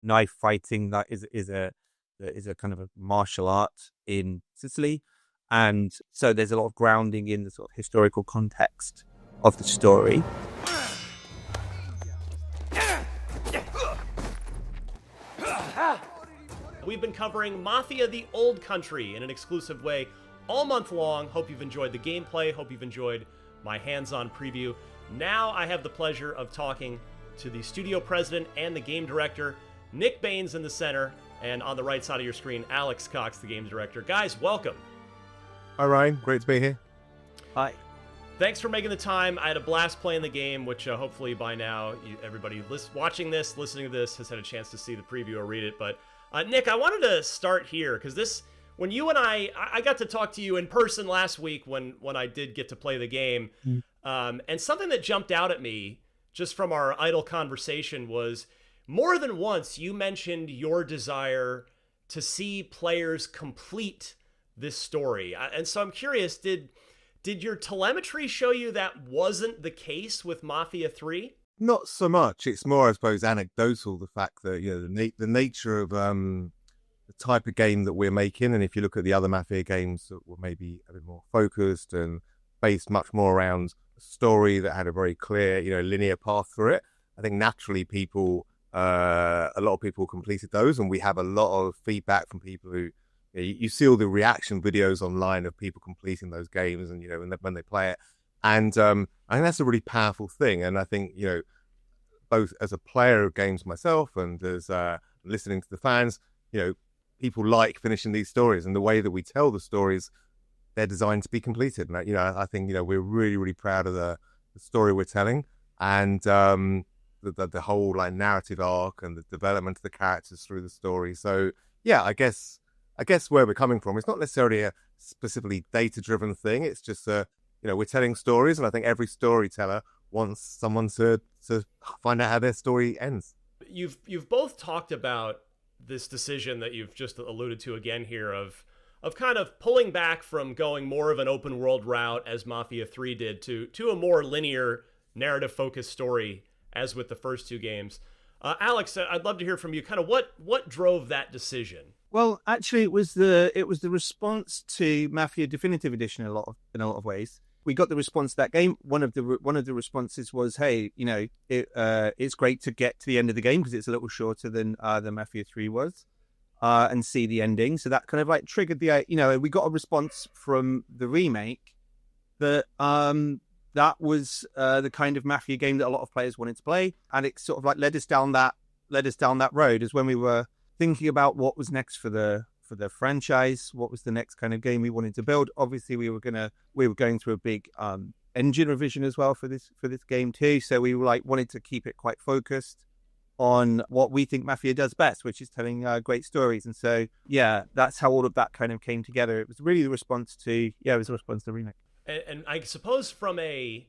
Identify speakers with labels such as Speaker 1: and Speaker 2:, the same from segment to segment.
Speaker 1: knife fighting that is a kind of a martial art in Sicily. And so there's a lot of grounding in the sort of historical context of the story.
Speaker 2: We've been covering Mafia: The Old Country in an exclusive way all month long. Hope you've enjoyed the gameplay. Hope you've enjoyed my hands-on preview. Now I have the pleasure of talking to the studio president and the game director. Nick Baines in the center, and on the right side of your screen, Alex Cox, the game director. Guys, welcome.
Speaker 3: Hi, Ryan. Great to be here.
Speaker 1: Hi.
Speaker 2: Thanks for making the time. I had a blast playing the game, which hopefully by now everybody watching this, listening to this, has had a chance to see the preview or read it. But Nick, I wanted to start here because when you and I got to talk to you in person last week when I did get to play the game, and something that jumped out at me just from our idle conversation was more than once you mentioned your desire to see players complete this story. And so I'm curious, did your telemetry show you that wasn't the case with Mafia 3?
Speaker 3: Not so much. It's more, I suppose, anecdotal, the fact that, the nature of the type of game that we're making. And if you look at the other Mafia games that were maybe a bit more focused and based much more around a story that had a very clear, linear path through it, I think naturally a lot of people completed those. And we have a lot of feedback from people who, you see all the reaction videos online of people completing those games and, when they play it. And I think that's a really powerful thing. And I think, both as a player of games myself and as listening to the fans, people like finishing these stories. And the way that we tell the stories, they're designed to be completed. And, I think, we're really, really proud of the story we're telling. And the whole narrative arc and the development of the characters through the story. So, yeah, I guess where we're coming from, it's not necessarily a specifically data-driven thing. It's just, we're telling stories, and I think every storyteller wants someone to find out how their story ends.
Speaker 2: You've both talked about this decision that you've just alluded to again here of kind of pulling back from going more of an open world route as Mafia 3 did to a more linear narrative-focused story as with the first two games. Alex, I'd love to hear from you. Kind of what drove that decision?
Speaker 1: Well, actually, it was the response to Mafia Definitive Edition in a lot of ways. We got the response to that game. One of the responses was, "Hey, it's great to get to the end of the game because it's a little shorter than the Mafia 3 was, and see the ending." So that kind of triggered the we got a response from the remake that that was the kind of Mafia game that a lot of players wanted to play, and it sort of led us down that road as when we were thinking about what was next for the franchise, what was the next kind of game we wanted to build. Obviously, we were going through a big engine revision as well for this game too. So we wanted to keep it quite focused on what we think Mafia does best, which is telling great stories. And so, yeah, that's how all of that kind of came together. It was really the response to the remake.
Speaker 2: And I suppose from a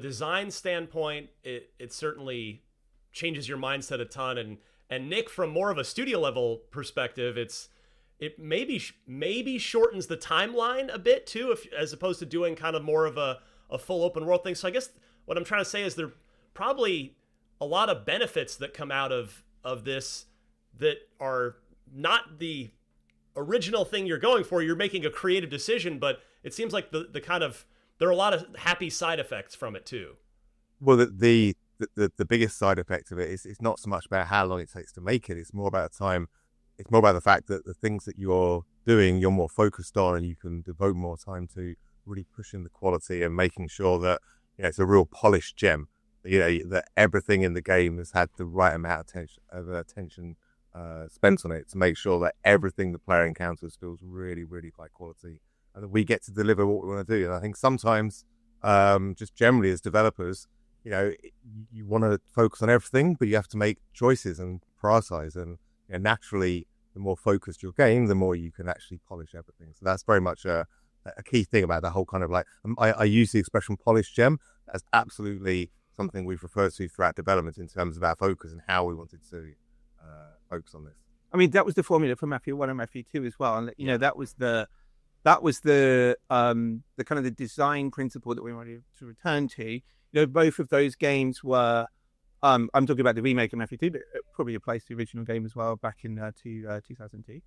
Speaker 2: design standpoint, it certainly changes your mindset a ton. And Nick, from more of a studio level perspective, it maybe shortens the timeline a bit too, as opposed to doing kind of more of a full open world thing. So I guess what I'm trying to say is there probably a lot of benefits that come out of this that are not the original thing you're going for. You're making a creative decision, but it seems like the kind of there are a lot of happy side effects from it too.
Speaker 3: Well, the biggest side effect of it is it's not so much about how long it takes to make it. It's more about time. It's more about the fact that the things that you're doing, you're more focused on, and you can devote more time to really pushing the quality and making sure that it's a real polished gem. That everything in the game has had the right amount of attention spent on it to make sure that everything the player encounters feels really, really high quality, and that we get to deliver what we want to do. And I think sometimes, just generally as developers, you want to focus on everything, but you have to make choices and prioritize. And naturally, the more focused your game, the more you can actually polish everything. So that's very much a key thing about the whole kind of I use the expression polished gem as absolutely something we've referred to throughout development in terms of our focus and how we wanted to focus on this.
Speaker 1: I mean, that was the formula for Mafia 1 and Mafia 2 as well. And, that was the kind of the design principle that we wanted to return to. Both of those games were I'm talking about the remake of Mafia 2, but it probably applies to the original game as well back in 2002.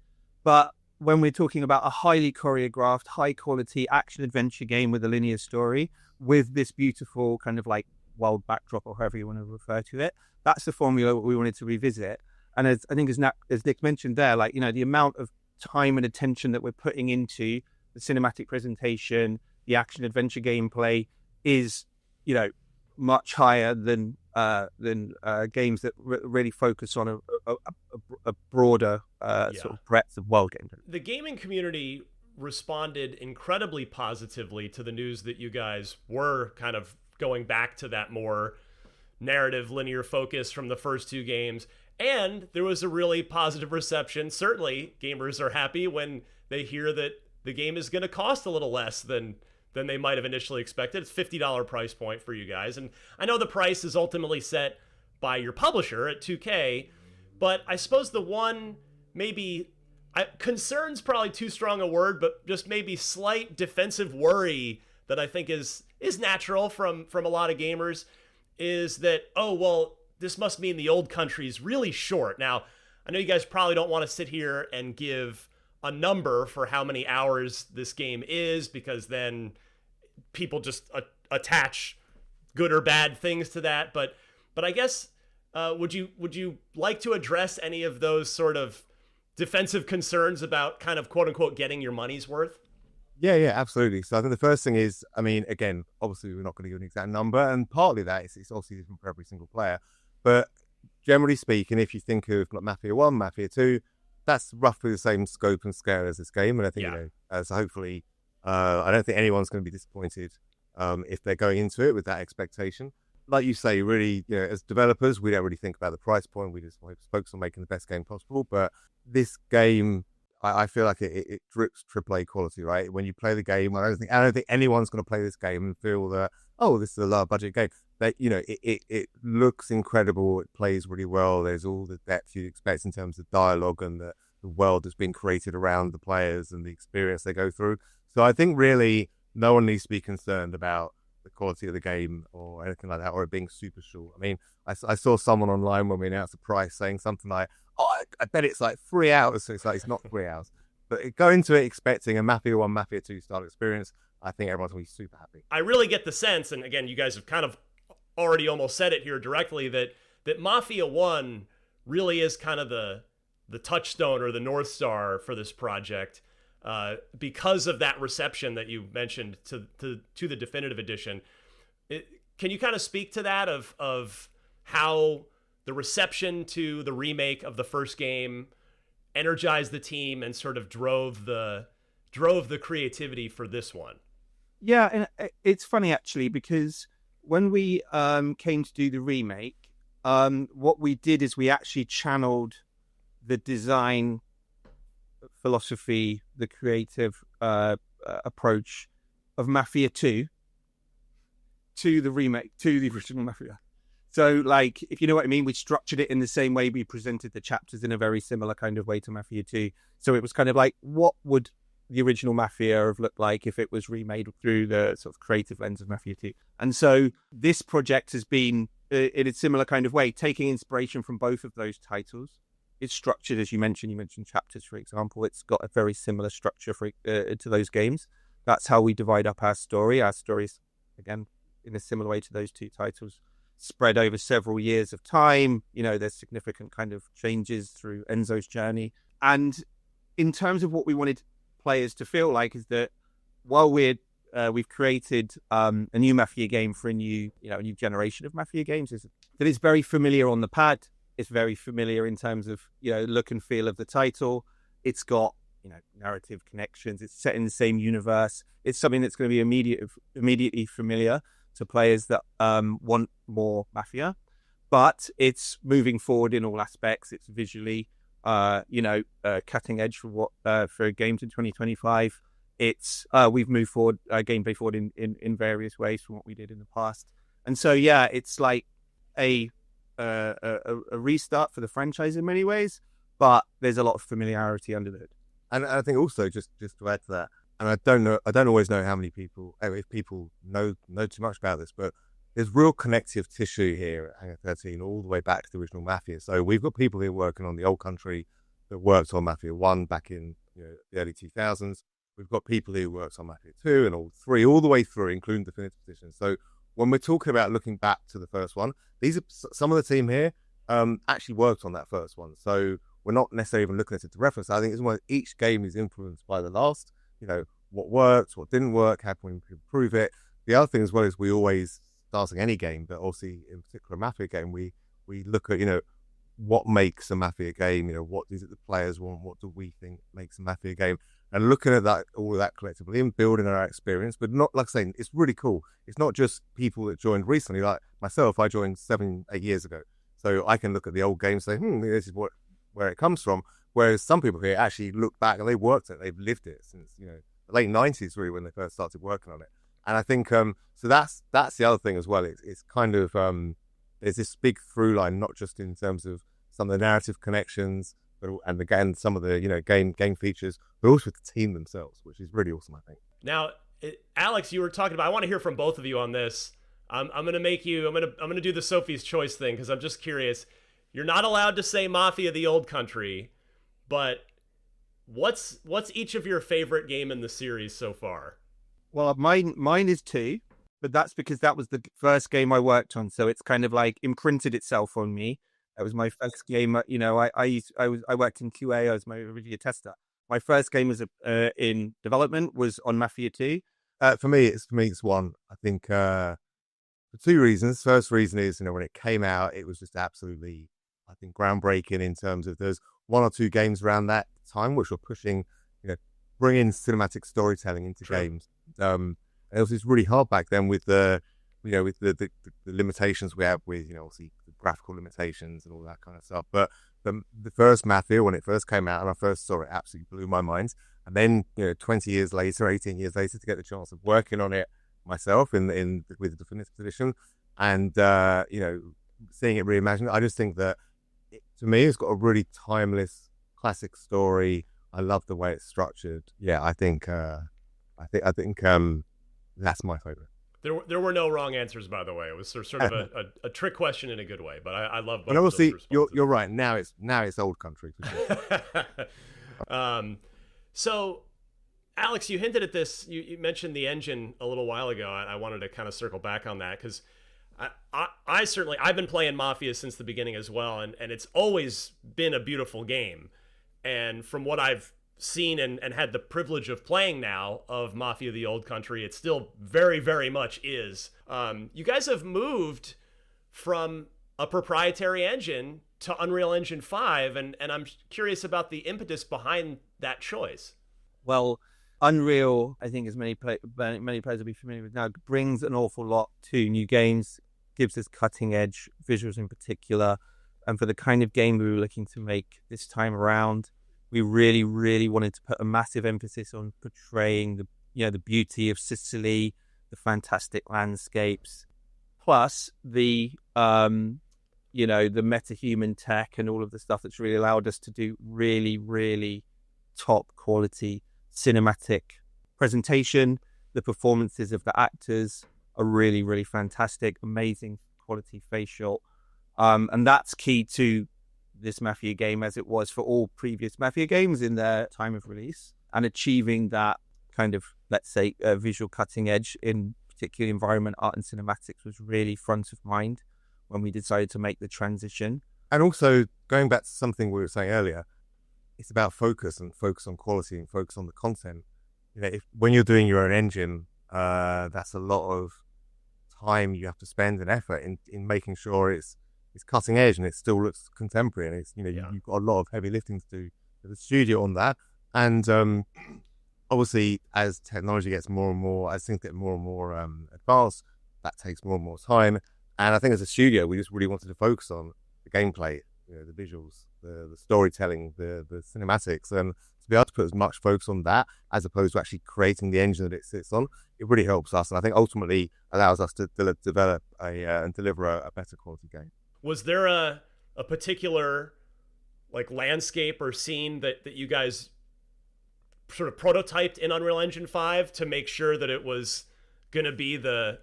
Speaker 1: But when we're talking about a highly choreographed, high quality action adventure game with a linear story with this beautiful kind of like world backdrop or however you want to refer to it, that's the formula we wanted to revisit. And as Nick mentioned there, like, you know, the amount of time and attention that we're putting into the cinematic presentation, the action adventure gameplay is, you know, much higher than games that really focus on a broader sort of breadth of world gameplay.
Speaker 2: The gaming community responded incredibly positively to the news that you guys were kind of going back to that more narrative linear focus from the first two games, and there was a really positive reception. Certainly gamers are happy when they hear that the game is going to cost a little less than they might have initially expected. It's $50 price point for you guys, and I know the price is ultimately set by your publisher at 2K, but I suppose the one maybe concern's probably too strong a word, but just maybe slight defensive worry that I think is natural from a lot of gamers is that, oh, well, this must mean the old country's really short. Now, I know you guys probably don't want to sit here and give a number for how many hours this game is, because then people just attach good or bad things to that. But I guess would you like to address any of those sort of defensive concerns about kind of quote unquote getting your money's worth?
Speaker 3: Yeah, absolutely. So I think the first thing is, I mean, again, obviously we're not going to give an exact number, and partly that is it's obviously different for every single player. But generally speaking, if you think of like Mafia 1, Mafia 2, that's roughly the same scope and scale as this game. And I think, you know, as hopefully, I don't think anyone's going to be disappointed if they're going into it with that expectation. Like you say, really, you know, as developers, we don't really think about the price point. We just focus on making the best game possible. But this game, I feel like it drips AAA quality, right? When you play the game, I don't think anyone's going to play this game and feel that, oh, this is a low budget game. That, you know, it looks incredible. It plays really well. There's all the depth you'd expect in terms of dialogue and the world that's been created around the players and the experience they go through. So I think really no one needs to be concerned about the quality of the game or anything like that, or it being super short. I mean, I saw someone online when we announced the price saying something like, oh, I bet it's like 3 hours. So it's like, it's not 3 hours. But go into it expecting a Mafia 1, Mafia 2 style experience. I think everyone's going to be super happy.
Speaker 2: I really get the sense, and again, you guys have kind of already almost said it here directly, that Mafia 1 really is kind of the touchstone or the North Star for this project because of that reception that you mentioned to the definitive edition. Can you kind of speak to that of how the reception to the remake of the first game energized the team and sort of drove the creativity for this one?
Speaker 1: Yeah, and it's funny actually, because when we came to do the remake, what we did is we actually channeled the design philosophy, the creative approach of Mafia 2 to the remake, to the original Mafia. So, like, if you know what I mean, we structured it in the same way. We presented the chapters in a very similar kind of way to Mafia 2. So it was kind of like, what would the original Mafia have looked like if it was remade through the sort of creative lens of Mafia 2? And so this project has been, in a similar kind of way, taking inspiration from both of those titles. It's structured, as you mentioned chapters, for example. It's got a very similar structure to those games. That's how we divide up our story. Our stories, again, in a similar way to those two titles, spread over several years of time. You know, there's significant kind of changes through Enzo's journey. And in terms of what we wanted players to feel like is that while we've created a new Mafia game for a new generation of Mafia games, is that it's very familiar on the pad. It's very familiar in terms of, you know, look and feel of the title. It's got, you know, narrative connections. It's set in the same universe. It's something that's going to be immediately familiar to players that want more Mafia, but it's moving forward in all aspects. It's visually, cutting edge for games in 2025. It's we've moved forward gameplay forward in various ways from what we did in the past, and so yeah, it's like a restart for the franchise in many ways, but there's a lot of familiarity under it.
Speaker 3: And I think also just to add to that, and I don't always know how many people, if people know too much about this, but there's real connective tissue here at Hangar 13 all the way back to the original Mafia. So we've got people here working on the old country that worked on Mafia 1 back in the early 2000s. We've got people who worked on Mafia 2 and all 3, all the way through, including Definitive Edition. So when we're talking about looking back to the first one, these are some of the team here actually worked on that first one. So we're not necessarily even looking at it to reference. I think it's one each game is influenced by the last, what worked, what didn't work, how can we improve it. The other thing as well is we always, starting any game, but obviously in particular a Mafia game, we look at, what makes a Mafia game, what is it the players want, what do we think makes a Mafia game, and looking at that, all of that collectively and building our experience. But not, like I say, it's really cool. It's not just people that joined recently, like myself. I joined 7-8 years ago, so I can look at the old game and say, this is where it comes from. Whereas some people here actually look back and they worked it, they've lived it since the late 90s, really, when they first started working on it. And I think so that's the other thing as well. It's kind of there's this big through line, not just in terms of some of the narrative connections, and again some of the game features, but also with the team themselves, which is really awesome, I think.
Speaker 2: Now, Alex, you were talking about. I want to hear from both of you on this. I'm gonna make you. I'm gonna do the Sophie's Choice thing because I'm just curious. You're not allowed to say Mafia: The Old Country, but what's each of your favorite game in the series so far?
Speaker 1: Well, mine is 2, but that's because that was the first game I worked on, so it's kind of like imprinted itself on me. That was my first game. I worked in QA. I was my review tester. My first game was in development was on Mafia 2.
Speaker 3: For me, it's 1. I think for 2 reasons. First reason is when it came out, it was just absolutely, I think, groundbreaking in terms of there's 1 or 2 games around that time which were pushing, bringing cinematic storytelling into games. It was really hard back then with the limitations we have with obviously the graphical limitations and all that kind of stuff. But the first Mafia, when it first came out and I first saw it, absolutely blew my mind. And then 20 years later, 18 years later, to get the chance of working on it myself with the Definitive Edition and seeing it reimagined, I just think that to me it's got a really timeless classic story. I love the way it's structured. Yeah, I think that's my favorite.
Speaker 2: There were no wrong answers, by the way. It was sort of a trick question in a good way, but I love both.
Speaker 3: And obviously,
Speaker 2: of those responses.
Speaker 3: you're right. Now it's old country. For
Speaker 2: sure. So, Alex, you hinted at this. You mentioned the engine a little while ago. I wanted to kind of circle back on that because I certainly I've been playing Mafia since the beginning as well, and it's always been a beautiful game. And from what I've seen and had the privilege of playing now of Mafia: The Old Country, it still very, very much is. You guys have moved from a proprietary engine to Unreal Engine 5, and I'm curious about the impetus behind that choice.
Speaker 1: Well, Unreal, I think as many players will be familiar with now, brings an awful lot to new games, gives us cutting edge visuals in particular, and for the kind of game we were looking to make this time around, we really, really wanted to put a massive emphasis on portraying the beauty of Sicily, the fantastic landscapes, plus the metahuman tech and all of the stuff that's really allowed us to do really, really top quality cinematic presentation. The performances of the actors are really, really fantastic, amazing quality facial, and that's key to this Mafia game, as it was for all previous Mafia games in their time of release, and achieving that kind of, let's say, visual cutting edge in particular environment art and cinematics was really front of mind when we decided to make the transition.
Speaker 3: And also, going back to something we were saying earlier, it's about focus and focus on quality and focus on the content. When you're doing your own engine, that's a lot of time you have to spend and effort in making sure it's cutting edge and it still looks contemporary, and it's you've got a lot of heavy lifting to do at the studio on that. And obviously, as technology gets more and more, as things get more and more advanced, that takes more and more time. And I think as a studio, we just really wanted to focus on the gameplay, the visuals, the storytelling, the cinematics, and to be able to put as much focus on that as opposed to actually creating the engine that it sits on, it really helps us, and I think ultimately allows us to develop and deliver a better quality game.
Speaker 2: Was there a particular landscape or scene that you guys sort of prototyped in Unreal Engine 5 to make sure that it was going to be the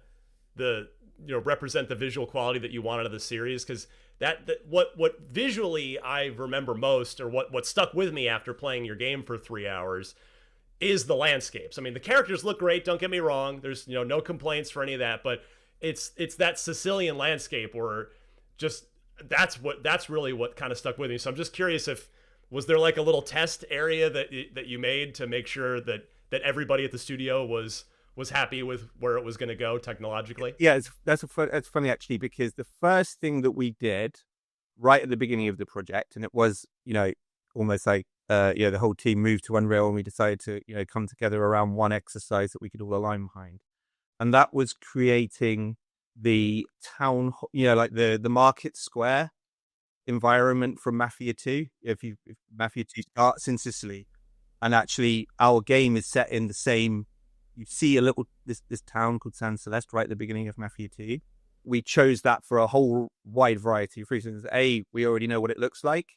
Speaker 2: represent the visual quality that you want out of the series? Because what visually I remember most, or what stuck with me after playing your game for 3 hours, is the landscapes. I mean, the characters look great, don't get me wrong. There's no complaints for any of that, but it's that Sicilian landscape where just that's really what kind of stuck with me. So I'm just curious, if was there like a little test area that you made to make sure that everybody at the studio was happy with where it was going to go technologically?
Speaker 1: Yeah, that's funny actually, because the first thing that we did right at the beginning of the project, and it was almost like the whole team moved to Unreal, and we decided to come together around one exercise that we could all align behind, and that was creating the town, like the market square environment from Mafia 2. If Mafia 2 starts in Sicily, and actually our game is set in the same. You see this town called San Celeste right at the beginning of Mafia 2. We chose that for a whole wide variety of reasons. A, we already know what it looks like.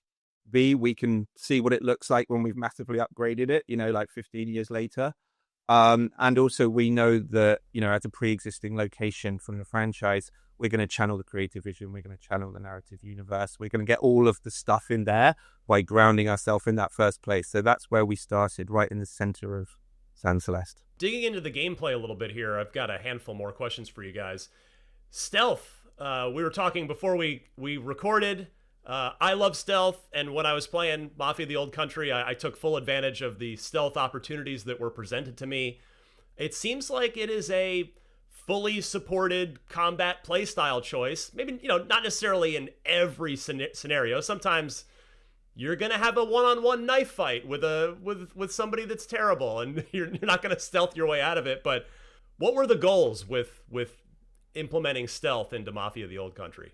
Speaker 1: B, we can see what it looks like when we've massively upgraded it, like 15 years later. And also we know that, as a pre-existing location from the franchise, we're going to channel the creative vision. We're going to channel the narrative universe. We're going to get all of the stuff in there by grounding ourselves in that first place. So that's where we started, right in the center of San Celeste.
Speaker 2: Digging into the gameplay a little bit here, I've got a handful more questions for you guys. Stealth. We were talking before we recorded. I love stealth, and when I was playing Mafia: The Old Country, I took full advantage of the stealth opportunities that were presented to me. It seems like it is a fully supported combat playstyle choice. Maybe, not necessarily in every scenario. Sometimes you're going to have a one-on-one knife fight with somebody that's terrible, and you're not going to stealth your way out of it. But what were the goals with implementing stealth into Mafia: The Old Country?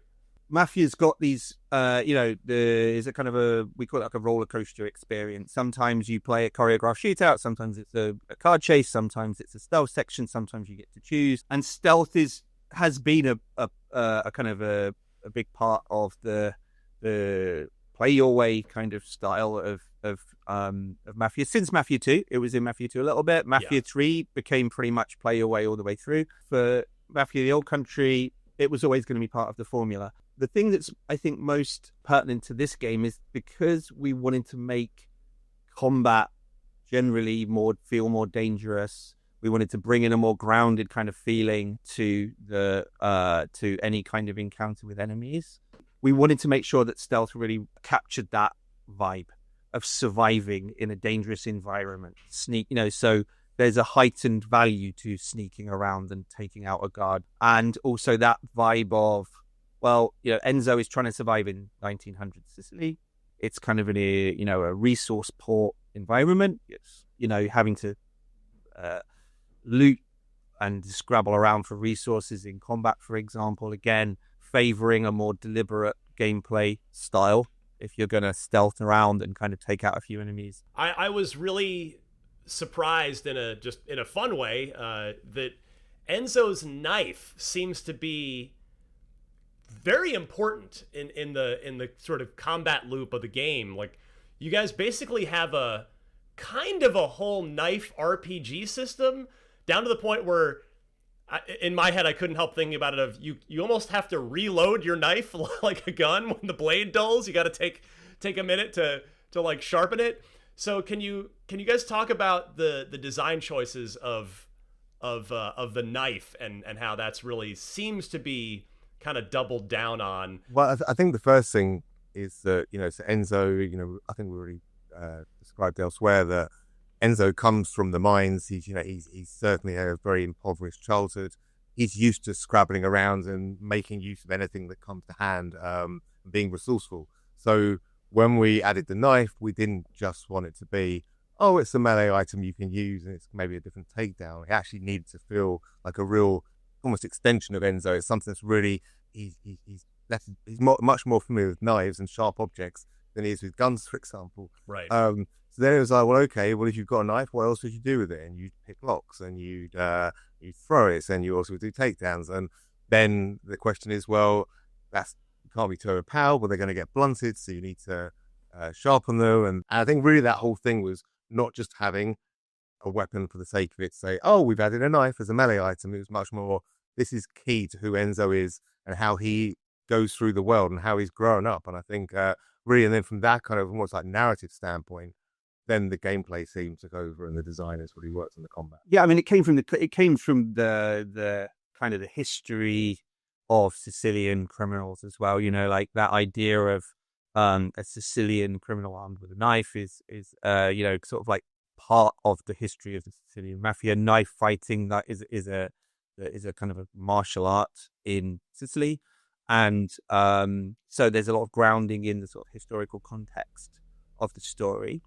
Speaker 1: Mafia's got these, is a kind of we call it like a roller coaster experience. Sometimes you play a choreographed shootout, sometimes it's a card chase, sometimes it's a stealth section, sometimes you get to choose. And stealth has been a kind of a big part of the play your way kind of style of Mafia. Since Mafia 2, it was in Mafia 2 a little bit. Mafia 3 became pretty much play your way all the way through. For Mafia: The Old Country, it was always going to be part of the formula. The thing that's, I think, most pertinent to this game is because we wanted to make combat generally feel more dangerous. We wanted to bring in a more grounded kind of feeling to to any kind of encounter with enemies. We wanted to make sure that stealth really captured that vibe of surviving in a dangerous environment. So there's a heightened value to sneaking around and taking out a guard. And also that vibe of, Enzo is trying to survive in 1900s Sicily. It's kind of a resource port environment. It's, having to loot and scrabble around for resources in combat, for example. Again, favoring a more deliberate gameplay style if you're going to stealth around and kind of take out a few enemies.
Speaker 2: I was really surprised in a fun way that Enzo's knife seems to be very important in the sort of combat loop of the game. Like, you guys basically have a kind of a whole knife RPG system, down to the point where in my head I couldn't help thinking about it you almost have to reload your knife like a gun when the blade dulls. You got to take a minute to like sharpen it. So can you guys talk about the design choices of the knife and how that's really seems to be kind of doubled down on?
Speaker 3: Well, I think the first thing is that, so Enzo, I think we already described elsewhere that Enzo comes from the mines. He's certainly had a very impoverished childhood. He's used to scrabbling around and making use of anything that comes to hand, being resourceful. So when we added the knife, we didn't just want it to be, it's a melee item you can use and it's maybe a different takedown. It actually needed to feel like a real, almost extension of Enzo. It's something that's really, he's much more familiar with knives and sharp objects than he is with guns, for example.
Speaker 2: Right.
Speaker 3: So then it was like, well, okay, if you've got a knife, what else would you do with it? And you'd pick locks and you'd throw it, and you also do takedowns. And then the question is, well, you can't be too overpowered, but they're going to get blunted, so you need to sharpen them. And I think really that whole thing was not just having a weapon for the sake of it, say, we've added a knife as a melee item. It was much more, this is key to who Enzo is and how he goes through the world and how he's grown up. And I think really, and then from that kind of almost like narrative standpoint, then the gameplay theme took over and the designers really worked on the combat.
Speaker 1: Yeah, I mean, it came from the kind of the history of Sicilian criminals as well. You know, like that idea of a Sicilian criminal armed with a knife is you know, sort of like part of the history of the Sicilian mafia. Knife fighting that is a kind of a martial art in Sicily, and so there's a lot of grounding in the sort of historical context of the story,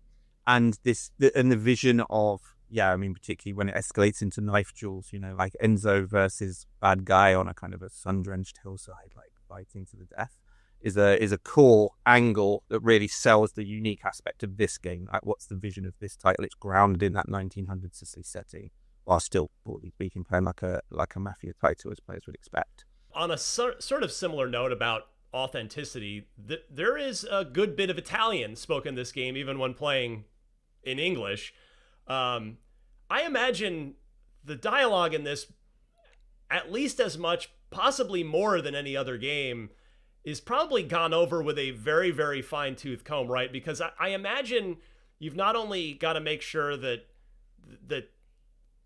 Speaker 1: and the vision of, yeah, I mean, particularly when it escalates into knife duels, you know, like Enzo versus bad guy on a kind of a sun-drenched hillside, like fighting to the death, is a core angle that really sells the unique aspect of this game. Like, what's the vision of this title? It's grounded in that 1900 Sicily setting, while still, broadly speaking, playing like a Mafia title as players would expect.
Speaker 2: On a sort of similar note about authenticity, there is a good bit of Italian spoken in this game, even when playing in English. I imagine the dialogue in this, at least as much, possibly more than any other game, is probably gone over with a very, very fine-tooth comb, right? Because I imagine you've not only got to make sure that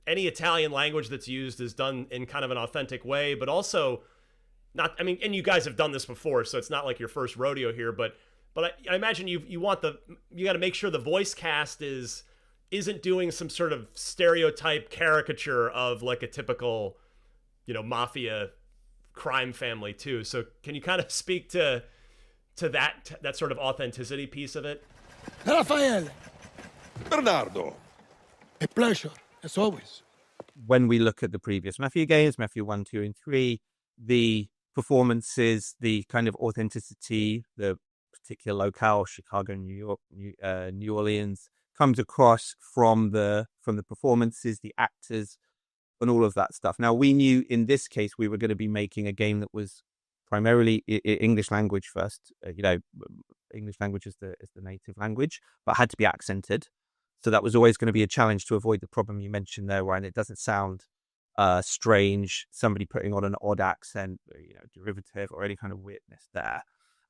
Speaker 2: any Italian language that's used is done in kind of an authentic way, but also not, I mean, and you guys have done this before, so it's not like your first rodeo here, but I imagine you got to make sure the voice cast isn't doing some sort of stereotype caricature of like a typical, you know, mafia crime family too. So can you kind of speak to that sort of authenticity piece of it?
Speaker 4: Rafael,
Speaker 5: Bernardo.
Speaker 4: a pleasure, as always.
Speaker 1: When we look at the previous Mafia games, Mafia 1, 2, and 3, the performances, the kind of authenticity, the particular locale, Chicago, New York, New Orleans, comes across from the performances, the actors, and all of that stuff. Now, we knew in this case we were going to be making a game that was primarily English language first. You know, English language is the native language, but had to be accented. So that was always going to be a challenge to avoid the problem you mentioned there, Ryan. It doesn't sound strange, somebody putting on an odd accent, you know, derivative or any kind of weirdness there.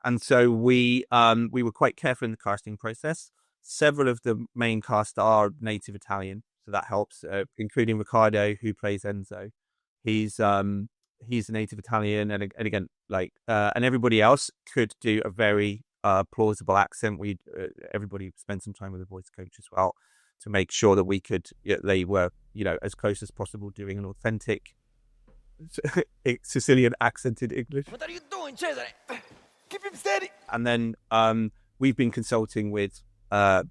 Speaker 1: And so we were quite careful in the casting process. Several of the main cast are native Italian, so that helps, including Riccardo, who plays Enzo. He's a native Italian, and again, like, and everybody else could do a very plausible accent. Everybody spent some time with a voice coach as well to make sure that they were, you know, as close as possible doing an authentic Sicilian accented English.
Speaker 4: What are you doing, Cesare? Keep him steady.
Speaker 1: And then we've been consulting with a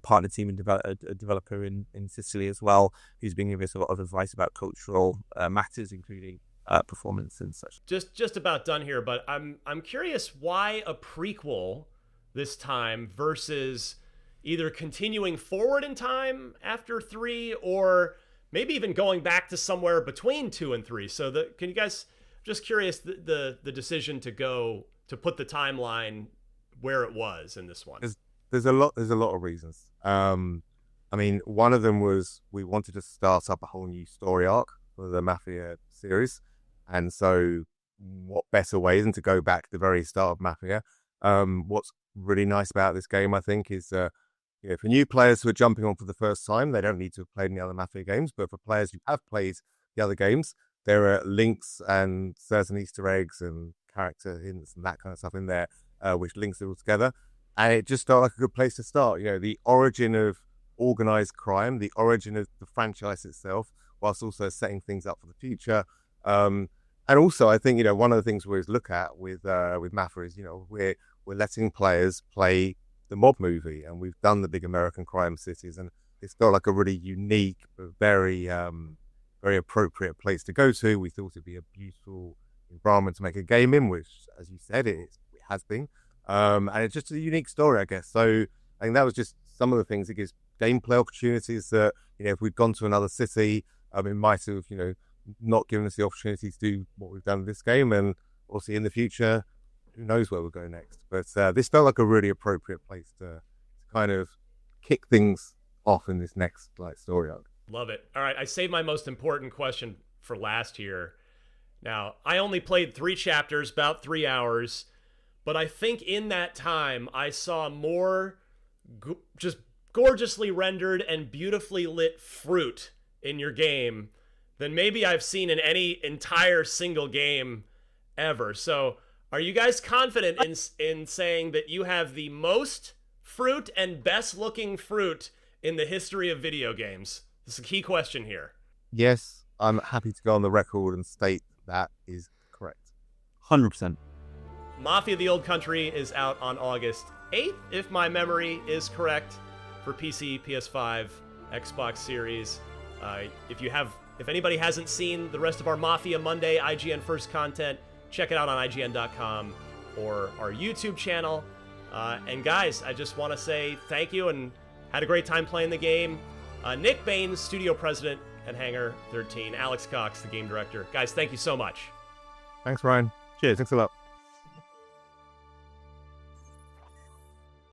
Speaker 1: partner team and a developer in Sicily as well, who's been giving us a lot of advice about cultural matters, including performance and such.
Speaker 2: Just about done here, but I'm curious why a prequel this time versus either continuing forward in time after 3 or maybe even going back to somewhere between 2 and 3. So can you guys, just curious, the decision to put the timeline where it was in this one?
Speaker 3: There's a lot of reasons. I mean, one of them was we wanted to start up a whole new story arc for the Mafia series. And so what better way than to go back to the very start of Mafia? What's really nice about this game, I think, is you know, for new players who are jumping on for the first time, they don't need to have played any other Mafia games. But for players who have played the other games, there are links and certain Easter eggs and character hints and that kind of stuff in there, which links it all together. And it just felt like a good place to start. You know, the origin of organized crime, the origin of the franchise itself, whilst also setting things up for the future. And also, I think, you know, one of the things we always look at with Mafia is, you know, we're letting players play the mob movie, and we've done the big American crime cities, and it's felt like a really unique, but very appropriate place to go to. We thought it'd be a beautiful environment to make a game in, which, as you said, it has been. And it's just a unique story, I guess. So I think that was just some of the things. It gives gameplay opportunities that, you know, if we'd gone to another city, it might have, you know, not given us the opportunity to do what we've done in this game. And also in the future, who knows where we'll go next. But this felt like a really appropriate place to kind of kick things off in this next story arc.
Speaker 2: Love it. All right, I saved my most important question for last here. Now, I only played 3 chapters, about 3 hours, but I think in that time I saw more just gorgeously rendered and beautifully lit fruit in your game than maybe I've seen in any entire single game ever. So, are you guys confident in saying that you have the most fruit and best looking fruit in the history of video games? This is a key question here.
Speaker 3: Yes, I'm happy to go on the record and state that is correct.
Speaker 1: 100%.
Speaker 2: Mafia: The Old Country is out on August 8th, if my memory is correct, for PC, PS5, Xbox Series. If anybody hasn't seen the rest of our Mafia Monday IGN First content, check it out on IGN.com or our YouTube channel. And guys, I just want to say thank you and had a great time playing the game. Nick Baines, studio president at Hangar 13, Alex Cox, the game director. Guys, thank you so much.
Speaker 3: Thanks, Ryan. Cheers. Thanks a lot.